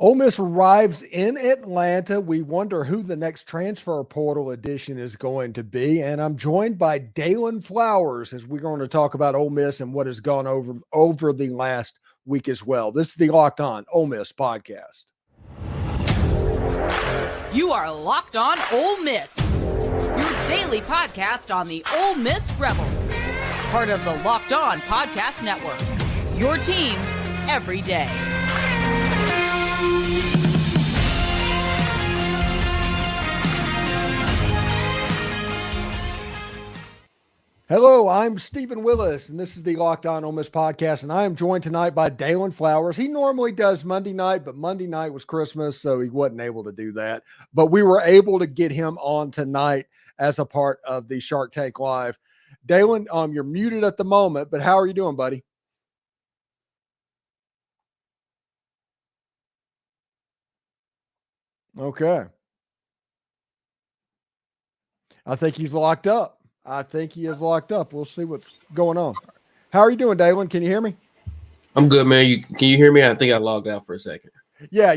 Ole Miss arrives in Atlanta. We wonder who the next transfer portal edition is going to be. And I'm joined by Dalen Flowers as we're going to talk about Ole Miss and what has gone over the last week as well. This is the Locked On Ole Miss podcast. You are Locked On Ole Miss, your daily podcast on the Ole Miss Rebels. Part of the Locked On Podcast Network, your team every day. Hello, I'm Stephen Willis, and this is the Locked On Ole Miss podcast, and I am joined tonight by Dalen Flowers. He normally does Monday night, but Monday night was Christmas, so he wasn't able to do that. But we were able to get him on tonight as a part of the Shark Tank Live. Dalen, you're muted at the moment, but how are you doing, buddy? Okay. I think he's locked up. I think he is locked up. We'll see what's going on. How are you doing, Dalen? Can you hear me? I'm good, man. Can you hear me? I think I logged out for a second. Yeah,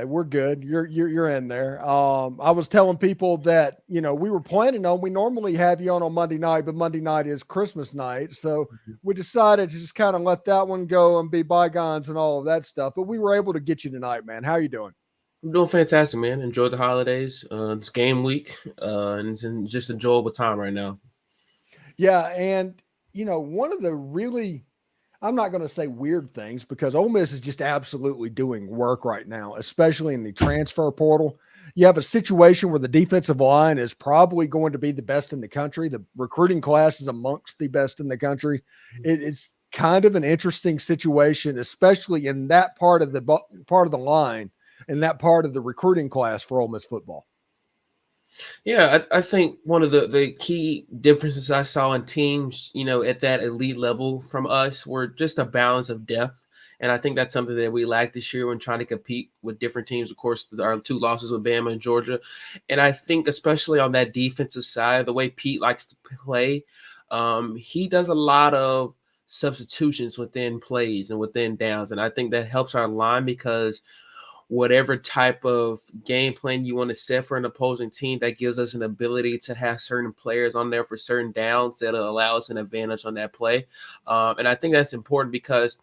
we're good. You're in there. I was telling people that, we were planning on, we normally have you on Monday night, but Monday night is Christmas night. So we decided to just kind of let that one go and be bygones and all of that stuff. But we were able to get you tonight, man. How are you doing? I'm doing fantastic, man. Enjoy the holidays. It's game week, and it's just enjoyable time right now. Yeah, and, one of the really, I'm not going to say weird things because Ole Miss is just absolutely doing work right now, especially in the transfer portal. You have a situation where the defensive line is probably going to be the best in the country. The recruiting class is amongst the best in the country. It's kind of an interesting situation, especially in that part of the line and that part of the recruiting class for Ole Miss football. Yeah, I think one of the key differences I saw in teams, at that elite level from us were just a balance of depth. And I think that's something that we lacked this year when trying to compete with different teams. Of course, our two losses with Bama and Georgia. And I think especially on that defensive side, the way Pete likes to play, he does a lot of substitutions within plays and within downs. And I think that helps our line because whatever type of game plan you want to set for an opposing team, that gives us an ability to have certain players on there for certain downs that'll allow us an advantage on that play. And I think that's important because,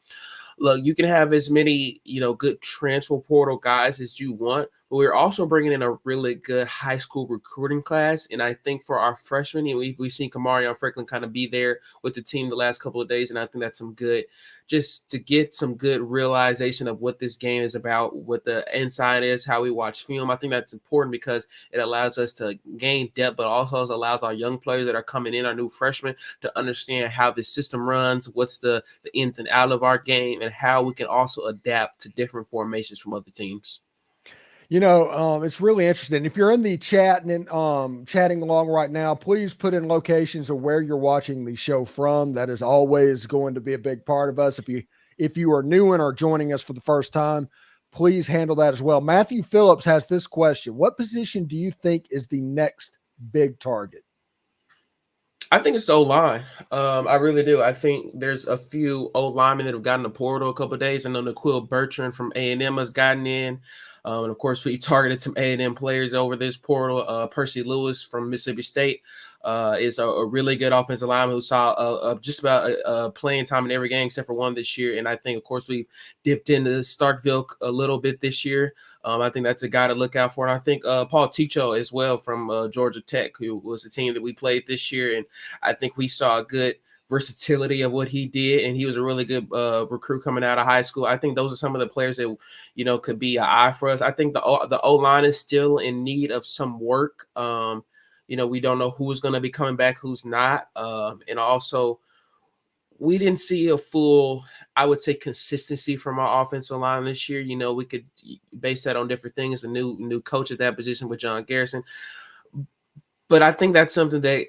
look, you can have as many, good transfer portal guys as you want, but we're also bringing in a really good high school recruiting class. And I think for our freshmen, we've seen Kamarion Franklin kind of be there with the team the last couple of days. And I think that's some good, just to get some good realization of what this game is about, what the inside is, how we watch film. I think that's important because it allows us to gain depth, but also allows our young players that are coming in, our new freshmen, to understand how the system runs, what's the ins and out of our game, and how we can also adapt to different formations from other teams. It's really interesting. If you're in the chat and chatting along right now, please put in locations of where you're watching the show from. That is always going to be a big part of us. If you are new and are joining us for the first time, please handle that as well. Matthew Phillips has this question. What position do you think is the next big target? I think it's the O-line. I really do. I think there's a few O-linemen that have gotten the portal a couple of days. I know Naquil Bertrand from A&M has gotten in. And, of course, we targeted some A&M players over this portal. Percy Lewis from Mississippi State is a really good offensive lineman who saw just about playing time in every game except for one this year. And I think, of course, we've dipped into Starkville a little bit this year. I think that's a guy to look out for. And I think Paul Ticho as well from Georgia Tech, who was the team that we played this year. And I think we saw a good versatility of what he did, and he was a really good recruit coming out of high school. I think those are some of the players that could be an eye for us. I think the O-line is still in need of some work. We don't know who's going to be coming back, who's not, and also we didn't see a full, I would say, consistency from our offensive line this year. We could base that on different things. A new coach at that position with John Garrison, but I think that's something that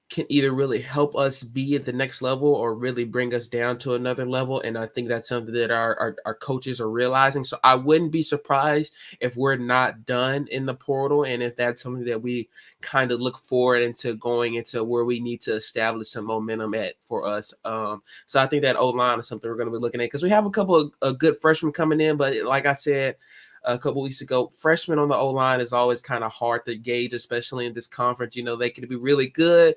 can either really help us be at the next level or really bring us down to another level. And I think that's something that our coaches are realizing. So I wouldn't be surprised if we're not done in the portal, and if that's something that we kind of look forward into going into where we need to establish some momentum at for us. So I think that O-line is something we're going to be looking at, because we have a couple of good freshmen coming in. But like I said a couple weeks ago, freshmen on the O-line is always kind of hard to gauge, especially in this conference. They can be really good,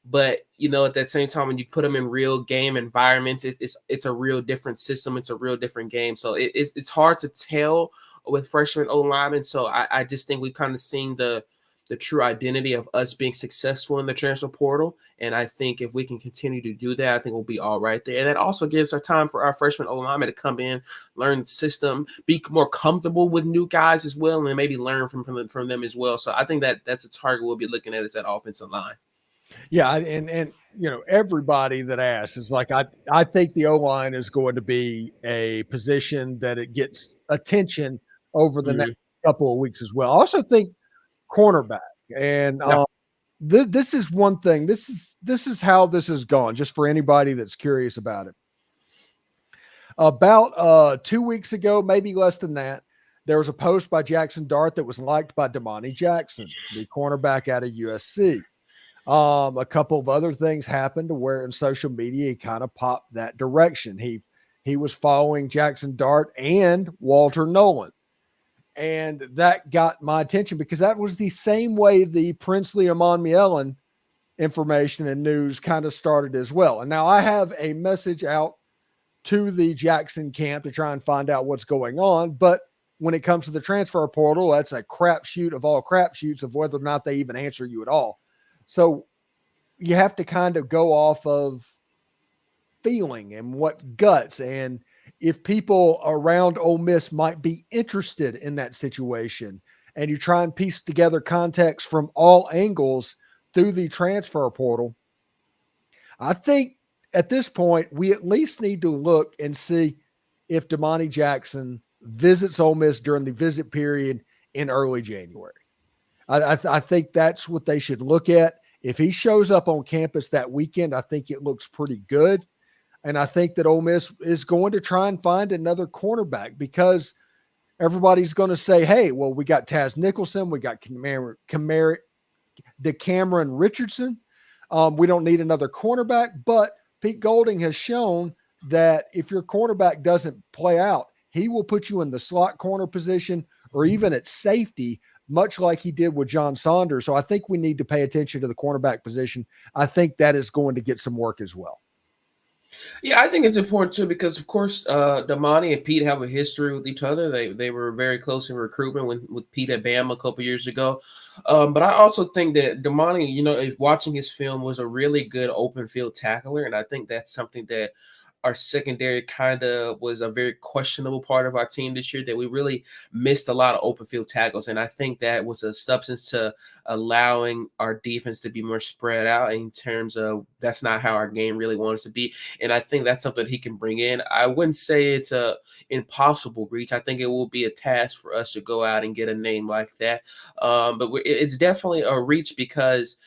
but at that same time, when you put them in real game environments, it's a real different system. It's a real different game. So it's hard to tell with freshman O-linemen. So I just think we've kind of seen the true identity of us being successful in the transfer portal. And I think if we can continue to do that, I think we'll be all right there. And that also gives our time for our freshman O-linemen to come in, learn the system, be more comfortable with new guys as well, and maybe learn from them as well. So I think that's a target we'll be looking at, is that offensive line. Yeah, and everybody that asks is like, I think the O-line is going to be a position that it gets attention over the next couple of weeks as well. I also think cornerback, and this is one thing. This is how this has gone, just for anybody that's curious about it. About 2 weeks ago, maybe less than that, there was a post by Jackson Dart that was liked by Domani Jackson, the cornerback out of USC. A couple of other things happened to where in social media he kind of popped that direction. He was following Jackson Dart and Walter Nolan. And that got my attention, because that was the same way the Princely Amon Mielen information and news kind of started as well. And now I have a message out to the Jackson camp to try and find out what's going on. But when it comes to the transfer portal, that's a crapshoot of all crapshoots of whether or not they even answer you at all. So you have to kind of go off of feeling and what guts, and if people around Ole Miss might be interested in that situation, and you try and piece together context from all angles through the transfer portal. I think at this point, we at least need to look and see if Domani Jackson visits Ole Miss during the visit period in early January. I think that's what they should look at. If he shows up on campus that weekend, I think it looks pretty good. And I think that Ole Miss is going to try and find another cornerback, because everybody's going to say, hey, well, we got Taz Nicholson, we got Cameron Richardson. We don't need another cornerback. But Pete Golding has shown that if your cornerback doesn't play out, he will put you in the slot corner position or even at safety, much like he did with John Saunders. So I think we need to pay attention to the cornerback position. I think that is going to get some work as well. Yeah, I think it's important too, because of course, Domani and Pete have a history with each other. They were very close in recruitment with Pete at Bama a couple years ago. But I also think that Domani, if watching his film, was a really good open field tackler, and I think that's something that our secondary kind of was a very questionable part of our team this year, that we really missed a lot of open field tackles. And I think that was a substance to allowing our defense to be more spread out, in terms of that's not how our game really wants to be. And I think that's something he can bring in. I wouldn't say it's a impossible reach. I think it will be a task for us to go out and get a name like that. But it's definitely a reach, because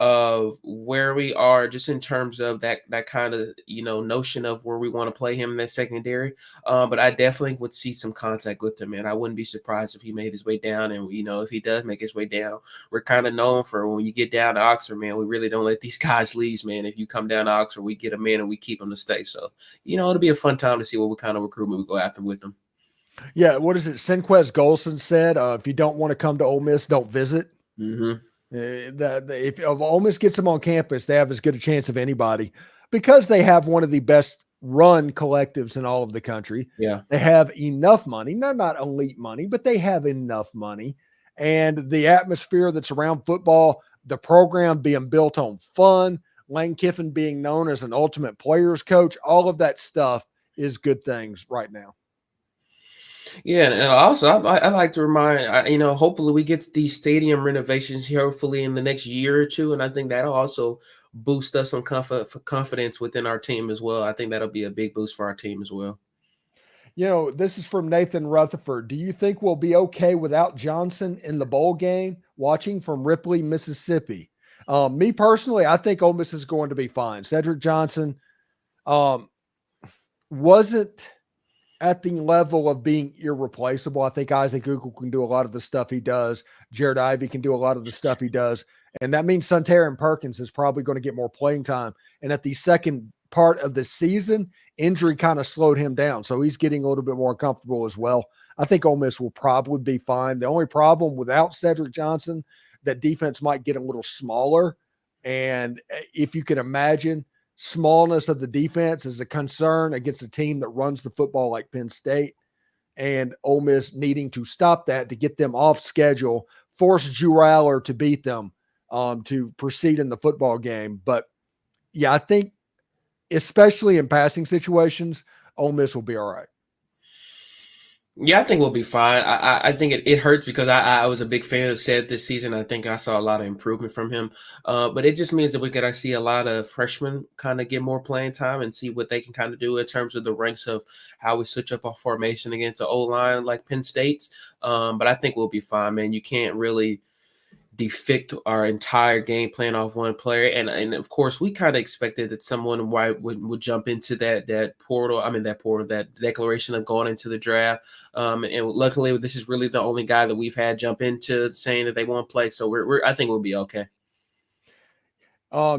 of where we are, just in terms of that kind of notion of where we want to play him in that secondary. But I definitely would see some contact with him, and I wouldn't be surprised if he made his way down. And if he does make his way down, we're kind of known for, when you get down to Oxford, man, we really don't let these guys leave, man. If you come down to Oxford, we get them in and we keep them to stay. So it'll be a fun time to see what kind of recruitment we go after with them. Yeah, what is it? Senquez Golson said, if you don't want to come to Ole Miss, don't visit. Mm-hmm. If Ole Miss gets them on campus, they have as good a chance of anybody, because they have one of the best run collectives in all of the country. Yeah. They have enough money. They're not elite money, but they have enough money. And the atmosphere that's around football, the program being built on fun, Lane Kiffin being known as an ultimate players coach, all of that stuff is good things right now. Yeah, and also I like to remind, hopefully we get these stadium renovations here, hopefully in the next year or two, and I think that'll also boost us some confidence within our team as well. I think that'll be a big boost for our team as well. This is from Nathan Rutherford. Do you think we'll be okay without Johnson in the bowl game? Watching from Ripley, Mississippi. Me personally, I think Ole Miss is going to be fine. Cedric Johnson wasn't at the level of being irreplaceable. I think Isaac Google can do a lot of the stuff he does. Jared Ivey can do a lot of the stuff he does. And that means Suntaran Perkins is probably going to get more playing time. And at the second part of the season, injury kind of slowed him down. So he's getting a little bit more comfortable as well. I think Ole Miss will probably be fine. The only problem without Cedric Johnson, that defense might get a little smaller. And if you can imagine, smallness of the defense is a concern against a team that runs the football like Penn State, and Ole Miss needing to stop that to get them off schedule, force Drew Aller to beat them to proceed in the football game. But yeah, I think especially in passing situations, Ole Miss will be all right. Yeah, I think we'll be fine. I think it hurts because I was a big fan of Seth this season. I think I saw a lot of improvement from him. But it just means that we got to see a lot of freshmen kind of get more playing time and see what they can kind of do in terms of the ranks of how we switch up our formation against an O-line like Penn State's. But I think we'll be fine, man. You can't really depict our entire game plan off one player. And of course, we kind of expected that someone would jump into that declaration of going into the draft. And luckily, this is really the only guy that we've had jump into saying that they won't play. So I think we'll be okay.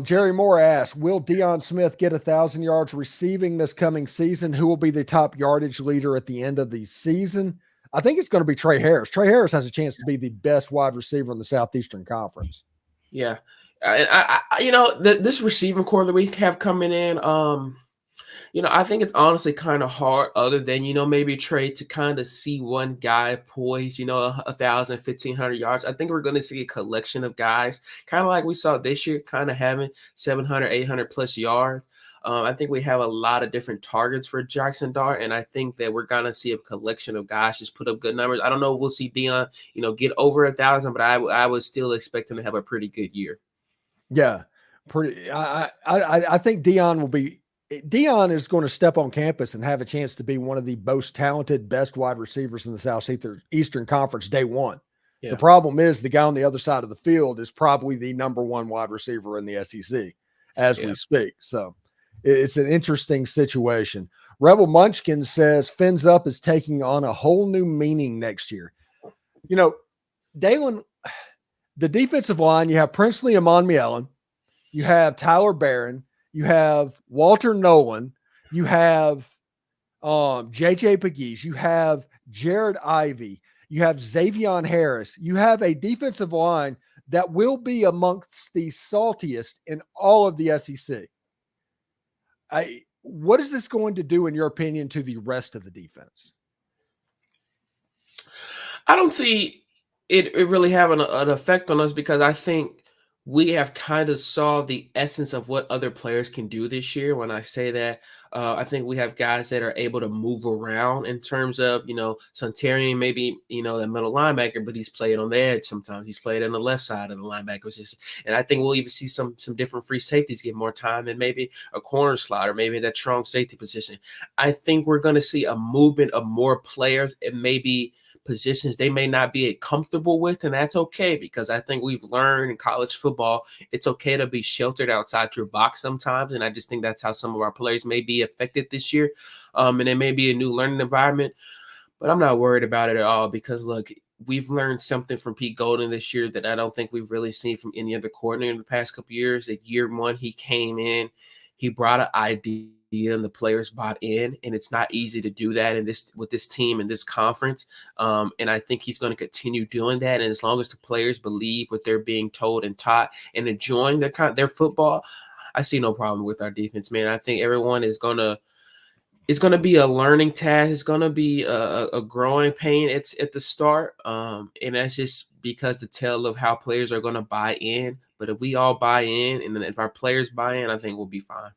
Jerry Moore asks, will Deion Smith get 1,000 yards receiving this coming season? Who will be the top yardage leader at the end of the season? I think it's going to be Trey Harris. Trey Harris has a chance to be the best wide receiver in the Southeastern Conference. Yeah. And this receiving core that we have coming in, I think it's honestly kind of hard other than, maybe Trey to kind of see one guy poised, 1,000, 1,500 yards. I think we're going to see a collection of guys kind of like we saw this year, kind of having 700, 800 plus yards. I think we have a lot of different targets for Jackson Dart, and I think that we're going to see a collection of guys just put up good numbers. I don't know if we'll see Deion, get over 1,000, but I was still expecting to have a pretty good year. Yeah, I think Deion is going to step on campus and have a chance to be one of the most talented, best wide receivers in the Southeastern Conference day one. Yeah. The problem is the guy on the other side of the field is probably the number one wide receiver in the SEC as we speak. So it's an interesting situation. Rebel Munchkin says Fins Up is taking on a whole new meaning next year. Dalen, the defensive line, you have Princely Amon-Mielen, you have Tyler Barron, you have Walter Nolan, you have JJ Pegues, you have Jared Ivey, you have Xavion Harris, you have a defensive line that will be amongst the saltiest in all of the SEC. What is this going to do, in your opinion, to the rest of the defense? I don't see it really having an effect on us because I think we have kind of saw the essence of what other players can do this year. When I say that, I think we have guys that are able to move around in terms of, Suntaran, maybe, the middle linebacker, but he's played on the edge. Sometimes he's played on the left side of the linebacker position. And I think we'll even see some different free safeties get more time and maybe a corner slot or maybe that strong safety position. I think we're going to see a movement of more players and maybe positions they may not be comfortable with, and that's okay because I think we've learned in college football it's okay to be sheltered outside your box sometimes, and I just think that's how some of our players may be affected this year, and it may be a new learning environment, but I'm not worried about it at all because, look, we've learned something from Pete Golden this year that I don't think we've really seen from any other coordinator in the past couple of years. At year one, he came in, he brought an idea, and the players bought in, and it's not easy to do that with this team in this conference. And I think he's going to continue doing that. And as long as the players believe what they're being told and taught and enjoying their football, I see no problem with our defense, man. I think everyone it's going to be a learning task. It's going to be a growing pain. It's at the start. And that's just because the tell of how players are going to buy in. But if we all buy in, and then if our players buy in, I think we'll be fine.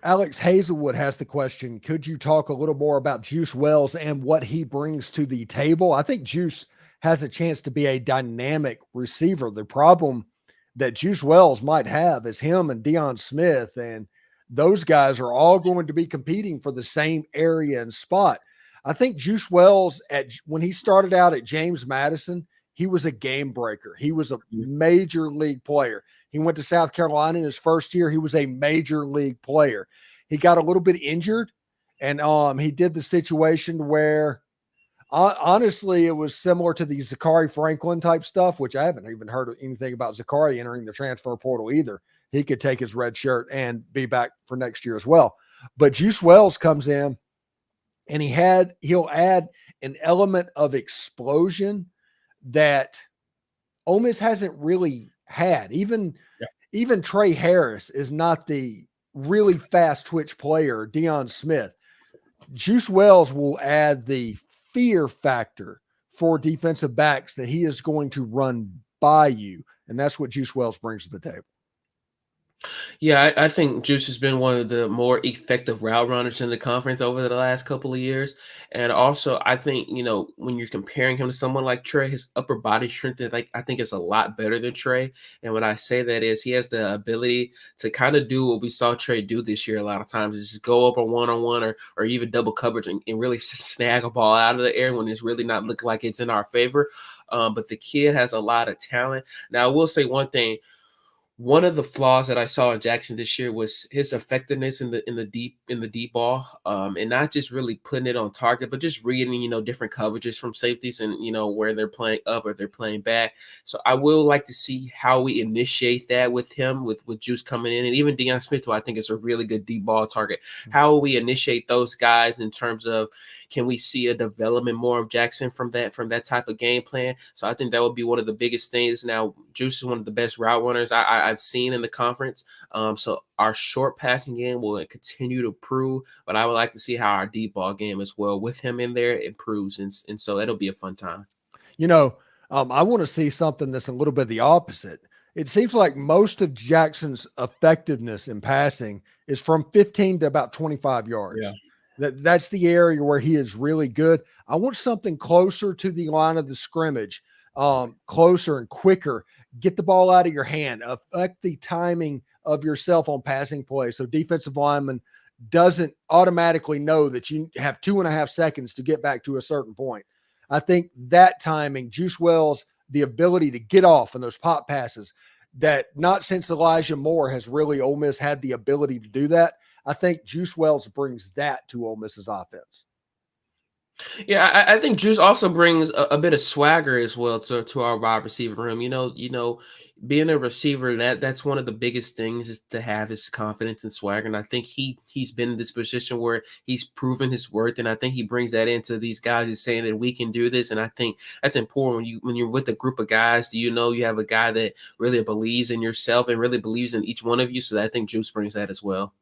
Alex Hazelwood has the question, could you talk a little more about Juice Wells and what he brings to the table? I think Juice has a chance to be a dynamic receiver. The problem that Juice Wells might have is him and Deion Smith, and those guys are all going to be competing for the same area and spot. I think Juice Wells, when he started out at James Madison, he was a game breaker. He was a major league player. He went to South Carolina in his first year. He was a major league player. He got a little bit injured, and he did the situation where honestly, it was similar to the Zachary Franklin type stuff, which I haven't even heard anything about Zachary entering the transfer portal either. He could take his red shirt and be back for next year as well. But Juice Wells comes in, and he'll add an element of explosion that Ole Miss hasn't really had. Even Trey Harris is not the really fast twitch player, Deion Smith. Juice Wells will add the fear factor for defensive backs that he is going to run by you. And that's what Juice Wells brings to the table. Yeah, I think Juice has been one of the more effective route runners in the conference over the last couple of years. And also, I think, when you're comparing him to someone like Trey, his upper body strength, I think is a lot better than Trey. And when I say that is he has the ability to kind of do what we saw Trey do this year a lot of times, is just go up a one-on-one or even double coverage and really snag a ball out of the air when it's really not looking like it's in our favor. But the kid has a lot of talent. Now, I will say one thing. One of the flaws that I saw in Jackson this year was his effectiveness in the deep ball, and not just really putting it on target, but just reading different coverages from safeties and where they're playing up or they're playing back. So I will like to see how we initiate that with him, with Juice coming in, and even Deion Smith, who I think is a really good deep ball target. How will we initiate those guys in terms of, can we see a development more of Jackson from that type of game plan? So I think that would be one of the biggest things. Now, Juice is one of the best route runners I've seen in the conference. So our short passing game will continue to improve, but I would like to see how our deep ball game as well, with him in there, improves. And so it'll be a fun time. I want to see something that's a little bit the opposite. It seems like most of Jackson's effectiveness in passing is from 15 to about 25 yards. Yeah. That's the area where he is really good. I want something closer to the line of the scrimmage, closer and quicker. Get the ball out of your hand, affect the timing of yourself on passing plays, so defensive lineman doesn't automatically know that you have 2.5 seconds to get back to a certain point. I think that timing, Juice Wells, the ability to get off in those pop passes, that not since Elijah Moore has really Ole Miss had the ability to do that. I think Juice Wells brings that to Ole Miss's offense. Yeah, I think Juice also brings a bit of swagger as well to our wide receiver room. Being a receiver, that's one of the biggest things, is to have his confidence and swagger. And I think he's been in this position where he's proven his worth, and I think he brings that into these guys, who's saying that we can do this. And I think that's important when you're with a group of guys. You have a guy that really believes in yourself and really believes in each one of you. So I think Juice brings that as well.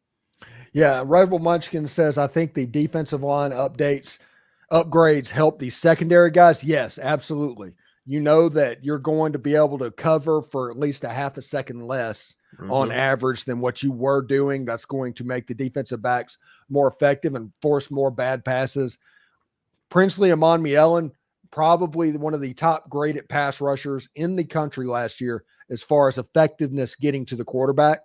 Yeah, Rebel Munchkin says, I think the defensive line upgrades help the secondary guys. Yes, absolutely. You know that you're going to be able to cover for at least a half a second less on average than what you were doing. That's going to make the defensive backs more effective and force more bad passes. Princely Amon Mielen, probably one of the top graded pass rushers in the country last year as far as effectiveness getting to the quarterback.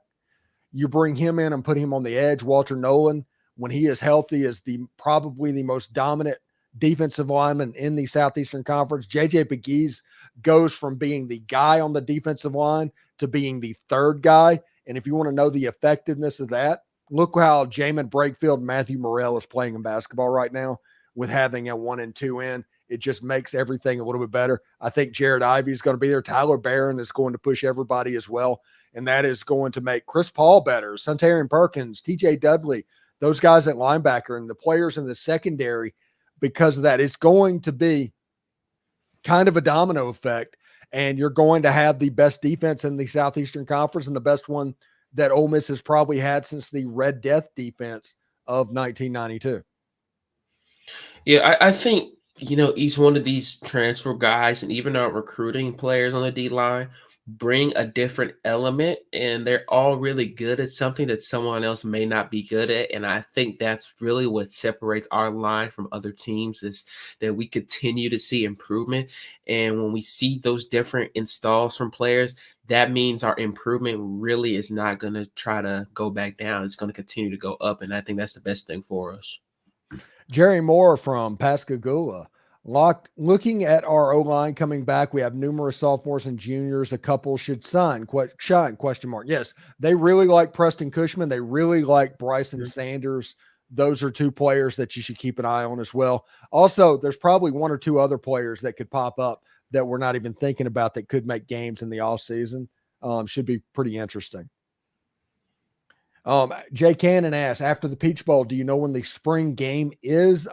You bring him in and put him on the edge. Walter Nolan, when he is healthy, is probably the most dominant defensive lineman in the Southeastern Conference. JJ Pegues goes from being the guy on the defensive line to being the third guy. And if you want to know the effectiveness of that, look how Jamin Brakefield and Matthew Morrell is playing in basketball right now with having a 1 and 2 in. It just makes everything a little bit better. I think Jared Ivey is going to be there. Tyler Barron is going to push everybody as well. And that is going to make Chris Paul better, Suntarian Perkins, TJ Dudley, those guys at linebacker, and the players in the secondary. Because of that, it's going to be kind of a domino effect, and you're going to have the best defense in the Southeastern Conference and the best one that Ole Miss has probably had since the Red Death defense of 1992. Yeah, I think, each one of these transfer guys and even our recruiting players on the D-line bring a different element, and they're all really good at something that someone else may not be good at. And I think that's really what separates our line from other teams, is that we continue to see improvement. And when we see those different installs from players, that means our improvement really is not going to try to go back down. It's going to continue to go up. And I think that's the best thing for us. Jerry Moore from Pascagoula. Looking at our O-line coming back, we have numerous sophomores and juniors. A couple should shine, question mark. Yes, they really like Preston Cushman. They really like Bryson Sanders. Those are two players that you should keep an eye on as well. Also, there's probably one or two other players that could pop up that we're not even thinking about that could make games in the offseason. Should be pretty interesting. Jay Cannon asks, after the Peach Bowl, do you know when the spring game is?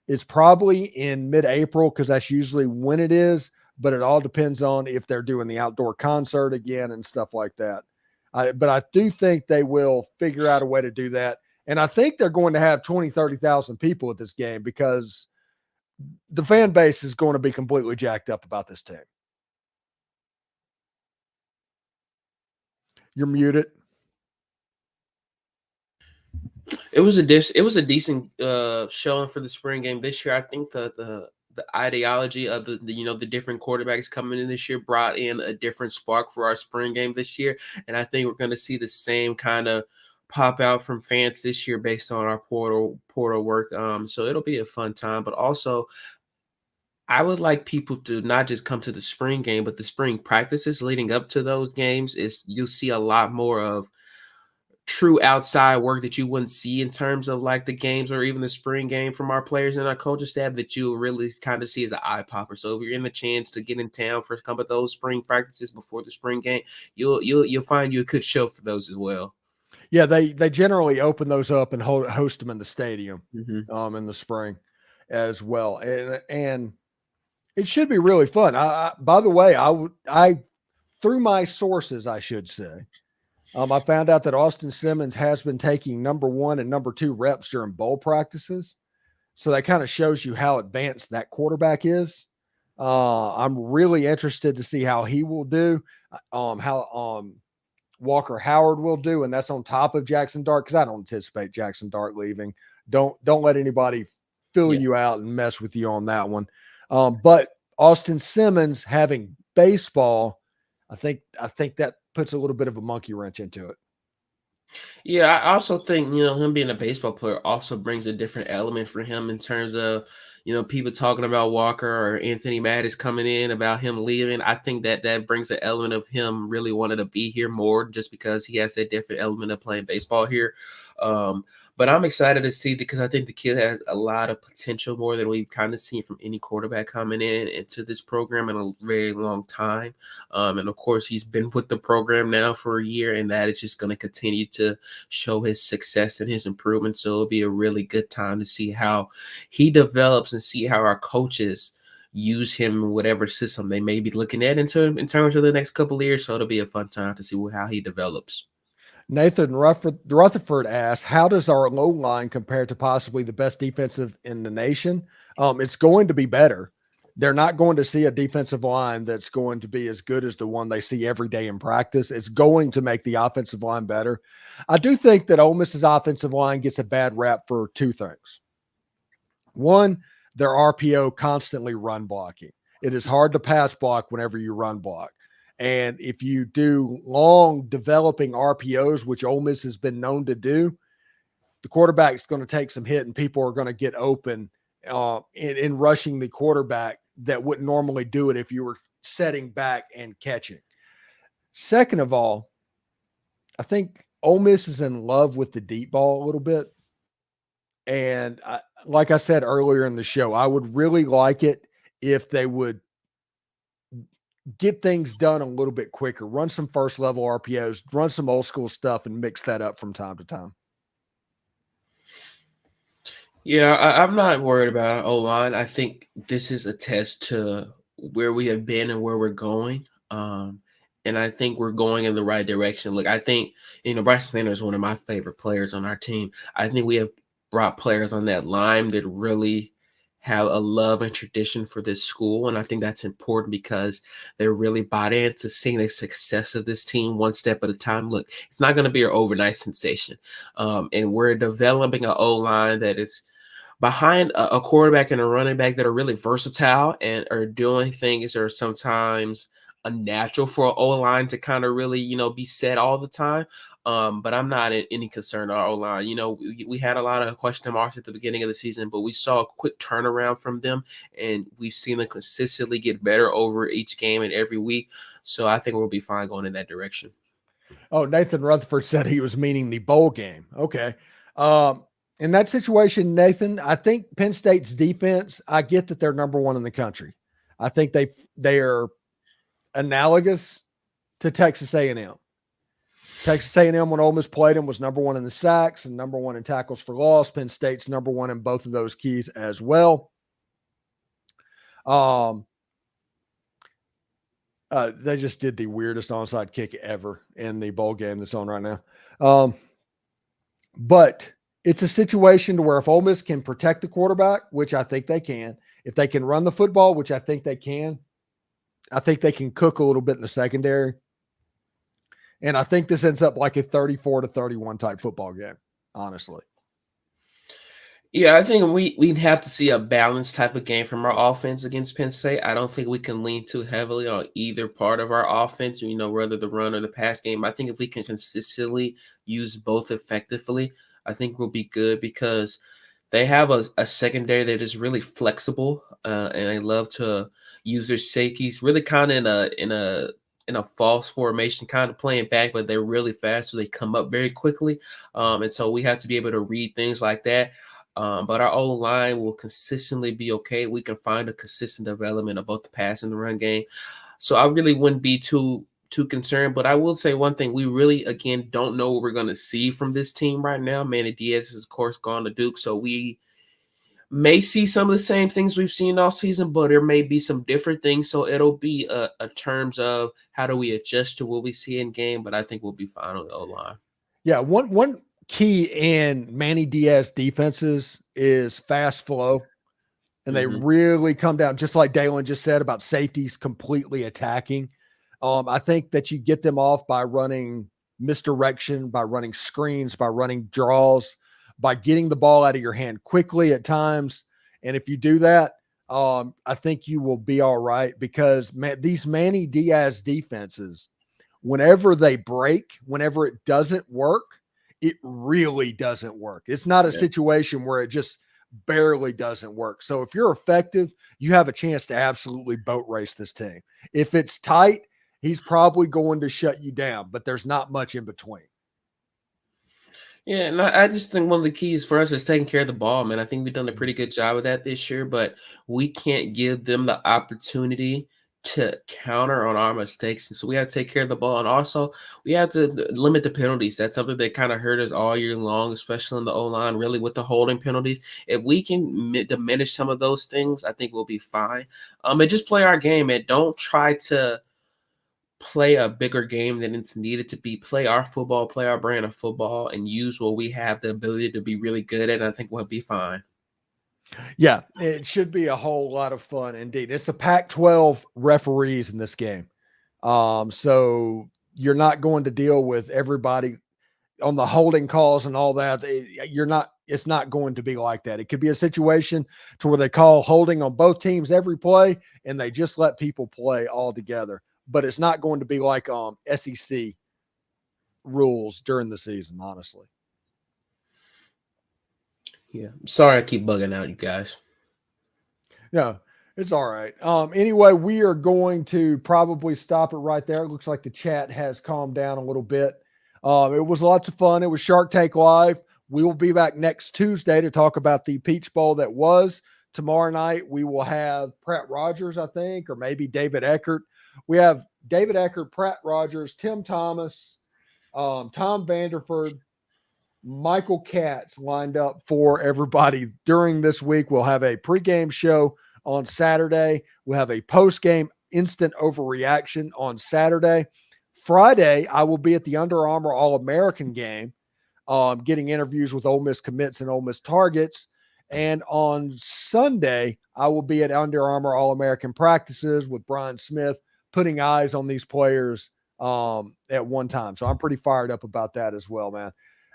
It's probably in mid-April because that's usually when it is, but it all depends on if they're doing the outdoor concert again and stuff like that. But I do think they will figure out a way to do that. And I think they're going to have 20, 30,000 people at this game because the fan base is going to be completely jacked up about this team. You're muted. It was a decent showing for the spring game this year. I think the ideology of the different quarterbacks coming in this year brought in a different spark for our spring game this year, and I think we're going to see the same kind of pop out from fans this year based on our portal work. So it'll be a fun time, but also I would like people to not just come to the spring game, but the spring practices leading up to those games. You'll see a lot more of true outside work that you wouldn't see in terms of like the games or even the spring game from our players and our coaching staff that you'll really kind of see as an eye popper. So if you're in the chance to get in town for a couple of those spring practices before the spring game, you'll find you a good show for those as well. Yeah, they generally open those up and host them in the stadium in the spring as well, and it should be really fun. By the way, I through my sources, I should say, I found out that Austin Simmons has been taking number 1 and number 2 reps during bowl practices. So that kind of shows you how advanced that quarterback is. I'm really interested to see how he will do, how Walker Howard will do, and that's on top of Jackson Dart, because I don't anticipate Jackson Dart leaving. Don't let anybody fill you out and mess with you on that one. But Austin Simmons having baseball, I think that puts a little bit of a monkey wrench into it. Yeah, I also think, him being a baseball player also brings a different element for him in terms of, people talking about Walker or Anthony Mattis coming in about him leaving. I think that brings an element of him really wanting to be here more just because he has that different element of playing baseball here. But I'm excited to see because I think the kid has a lot of potential, more than we've kind of seen from any quarterback coming into this program in a very long time. And of course, he's been with the program now for a year, and that is just going to continue to show his success and his improvement. So it'll be a really good time to see how he develops and see how our coaches use him in whatever system they may be looking at in terms of the next couple of years. So it'll be a fun time to see how he develops. Nathan Rutherford asked, how does our low line compare to possibly the best defensive in the nation? It's going to be better. They're not going to see a defensive line that's going to be as good as the one they see every day in practice. It's going to make the offensive line better. I do think that Ole Miss's offensive line gets a bad rap for two things. One, their RPO constantly run blocking. It is hard to pass block whenever you run block. And if you do long developing RPOs, which Ole Miss has been known to do, the quarterback's going to take some hit and people are going to get open in rushing the quarterback that wouldn't normally do it if you were setting back and catching. Second of all, I think Ole Miss is in love with the deep ball a little bit. And like I said earlier in the show, I would really like it if they would get things done a little bit quicker, run some first level RPOs, run some old school stuff and mix that up from time to time. Yeah, I'm not worried about O-line. I think this is a test to where we have been and where we're going. And I think we're going in the right direction. Look, I think, Bryson Sanders is one of my favorite players on our team. I think we have brought players on that line that really have a love and tradition for this school. And I think that's important because they're really bought into seeing the success of this team one step at a time. Look, it's not going to be an overnight sensation. And we're developing an O-line that is behind a quarterback and a running back that are really versatile and are doing things that are sometimes unnatural for an O-line to kind of really, be set all the time. But I'm not in any concern on our O-line. We had a lot of question marks at the beginning of the season, but we saw a quick turnaround from them, and we've seen them consistently get better over each game and every week. So I think we'll be fine going in that direction. Oh, Nathan Rutherford said he was meaning the bowl game. Okay. In that situation, Nathan, I think Penn State's defense, I get that they're number one in the country. I think they are analogous to Texas A&M. Texas A&M, when Ole Miss played them, was number one in the sacks and number one in tackles for loss. Penn State's number one in both of those keys as well. They just did the weirdest onside kick ever in the bowl game that's on right now. But it's a situation to where if Ole Miss can protect the quarterback, which I think they can, if they can run the football, which I think they can, I think they can cook a little bit in the secondary. And I think this ends up like a 34-31 type football game, honestly. Yeah, I think we'd have to see a balanced type of game from our offense against Penn State. I don't think we can lean too heavily on either part of our offense, whether the run or the pass game. I think if we can consistently use both effectively, I think we'll be good because they have a secondary that is really flexible, and they love to use their safeties really kind of in a false formation, kind of playing back, but they're really fast, so they come up very quickly. And so we have to be able to read things like that. But our O-line will consistently be okay. We can find a consistent development of both the pass and the run game. So I really wouldn't be too concerned. But I will say one thing. We really, again, don't know what we're going to see from this team right now. Manny Diaz is, of course, gone to Duke. So we may see some of the same things we've seen all season, but there may be some different things. So it'll be a terms of how do we adjust to what we see in game. But I think we'll be fine on the O-line. Yeah, one key in Manny Diaz defenses is fast flow, and they really come down, just like Dalen just said about safeties completely attacking. I think that you get them off by running misdirection, by running screens, by running draws, by getting the ball out of your hand quickly at times. And if you do that, I think you will be all right because these Manny Diaz defenses, whenever they break, whenever it doesn't work, it really doesn't work. It's not a situation where it just barely doesn't work. So if you're effective, you have a chance to absolutely boat race this team. If it's tight, he's probably going to shut you down, but there's not much in between. Yeah, and I just think one of the keys for us is taking care of the ball, man. I think we've done a pretty good job of that this year, but we can't give them the opportunity to counter on our mistakes. And so we have to take care of the ball. And also we have to limit the penalties. That's something that kind of hurt us all year long, especially in the O-line, really with the holding penalties. If we can diminish some of those things, I think we'll be fine. And just play our game and don't try to play a bigger game than it's needed to be. Play our football, play our brand of football, and use what we have the ability to be really good at. And I think we'll be fine. Yeah, it should be a whole lot of fun indeed. It's a Pac-12 referees in this game. So you're not going to deal with everybody on the holding calls and all that. It's not going to be like that. It could be a situation to where they call holding on both teams every play and they just let people play all together. But it's not going to be like SEC rules during the season, honestly. Yeah. Sorry I keep bugging out, you guys. No, it's all right. Anyway, we are going to probably stop it right there. It looks like the chat has calmed down a little bit. It was lots of fun. It was Shark Tank Live. We will be back next Tuesday to talk about the Peach Bowl that was. Tomorrow night, we will have Pratt Rogers, I think, or maybe David Eckert. We have David Eckert, Pratt Rogers, Tim Thomas, Tom Vanderford, Michael Katz lined up for everybody during this week. We'll have a pregame show on Saturday. We'll have a postgame instant overreaction on Saturday. Friday, I will be at the Under Armour All-American game, getting interviews with Ole Miss commits and Ole Miss targets. And on Sunday, I will be at Under Armour All-American practices with Brian Smith, putting eyes on these players at one time. So I'm pretty fired up about that as well, man.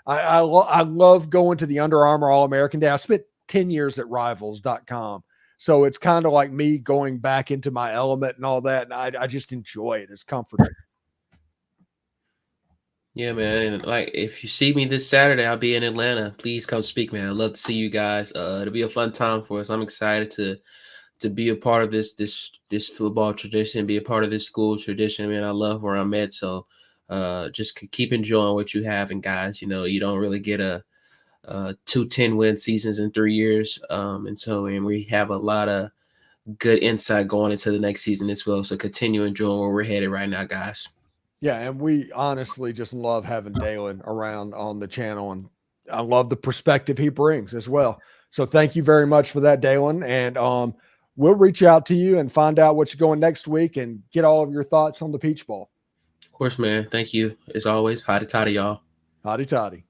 I love going to the Under Armour All-American Day. I spent 10 years at Rivals.com So it's kind of like me going back into my element and all that. And I just enjoy it. It's comforting. Yeah, man. And like, if you see me this Saturday, I'll be in Atlanta. Please come speak, man. I'd love to see you guys. It'll be a fun time for us. I'm excited to be a part of this football tradition, be a part of this school tradition. Man, I love where I'm at. So just keep enjoying what you have. And guys, you know, you don't really get a 2 10-win seasons in 3 years. And we have a lot of good insight going into the next season as well. So continue enjoying where we're headed right now, guys. Yeah, and we honestly just love having Dalen around on the channel, and I love the perspective he brings as well. So thank you very much for that, Dalen. And we'll reach out to you and find out what's going next week and get all of your thoughts on the Peach Bowl. Of course, man. Thank you. As always, hotty toddy, y'all. Hotty toddy.